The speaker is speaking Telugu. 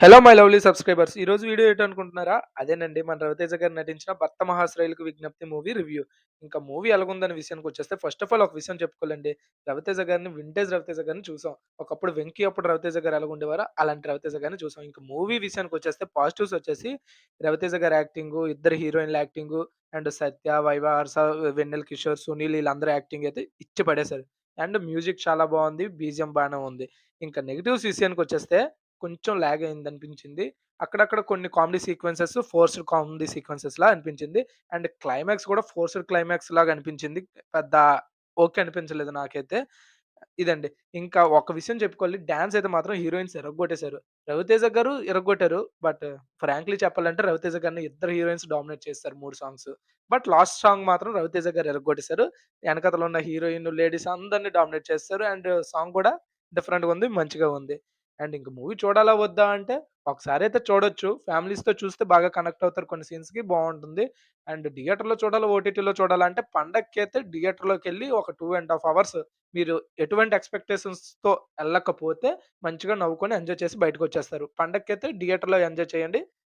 Hello my lovely subscribers. ఈరోజు వీడియో ఏంటనుకుంటున్నారా? అదేనండి మన 'రవితేజ' గారు నటించిన 'భర్త మహాశ్రేయులకు విజ్ఞప్తి' మూవీ రివ్యూ. ఇంకా మూవీ ఎలాగుందనే విషయానికొచ్చేస్తే ఫస్ట్ ఆఫ్ ఆల్ ఒక విషయం చెప్పుకోవాలండి. 'రవితేజ' గారిని వింటేజ్ 'రవితేజ' గారిని చూసాం. ఒకప్పుడు 'వెంకీ' అప్పుడు 'రవితేజ' గారు ఎలాగుండేవారో అలాంటి 'రవితేజ' గారిని చూసాం. ఇంక మూవీ విషయానికొచ్చేస్తే పాజిటివ్స్ వచ్చేసి 'రవితేజ' గారి యాక్టింగు, ఇద్దరు హీరోయిన్‌ల యాక్టింగు అండ్ 'సత్య', 'వైవ', 'హర్ష', 'వెన్నెల కిషోర్', 'సునీల్' ఈళ్ళందరూ యాక్టింగ్ అయితే ఇచ్చి పడేశారు. అండ్ మ్యూజిక్ చాలా బావుంది. బీజీఎం బానే ఉంది. ఇంకా నెగెటివ్స్ విషయానికొచ్చేస్తే కొంచెం లాగ్ అయిందనిపించింది. అక్కడక్కడ కొన్ని కామెడీ సీక్వెన్సెస్ ఫోర్స్‌డ్ కామెడీ సీక్వెన్సెస్‌లా అనిపించింది. అండ్ క్లైమాక్స్ కూడా ఫోర్స్‌డ్ క్లైమాక్స్ లాగా అనిపించింది. పెద్ద ఓకే అనిపించలేదు నాకైతే. ఇదండి. ఇంకా ఒక విషయం చెప్పుకోవాలి. డాన్స్ అయితే మాత్రం హీరోయిన్స్ ఇరగ్గొట్టేసారు. 'రవితేజ' గారు ఇరగ్గొట్టారు. బట్ ఫ్రాంక్లీ చెప్పాలంటే 'రవితేజ' గారిని ఇద్దరు హీరోయిన్స్ డామినేట్ చేసేసారు 3 సాంగ్స్. బట్ లాస్ట్ సాంగ్ మాత్రం 'రవితేజ' గారు ఇరగ్గొట్టేసారు. ఎనకాతల ఉన్న హీరోయిన్, లేడీస్ అందరిని డామినేట్ చేసేసారు. అండ్ సాంగ్ కూడా డిఫరెంట్‌గా ఉంది. మంచిగా ఉంది. అండ్ ఇంక మూవీ చూడాలా వద్దా అంటే ఒకసారైతే చూడొచ్చు. ఫ్యామిలీస్‌తో చూస్తే బాగా కనెక్ట్ అవుతారు కొన్ని సీన్స్‌కి బావుంటుంది. అండ్ థియేటర్‌లో చూడాలా, ఓటీటీలో చూడాలా అంటే పండగకైతే థియేటర్‌లోకెళ్ళి ఒక 2 ½ అవర్స్ మీరు ఎటువంటి ఎక్స్‌పెక్టేషన్స్‌తో ఎళ్ళకపోతే మంచిగా నవ్వుకొని ఎంజాయ్ చేసి బయటకొచ్చేస్తారు. పండగకైతే థియేటర్‌లో ఎంజాయ్ చేయండి.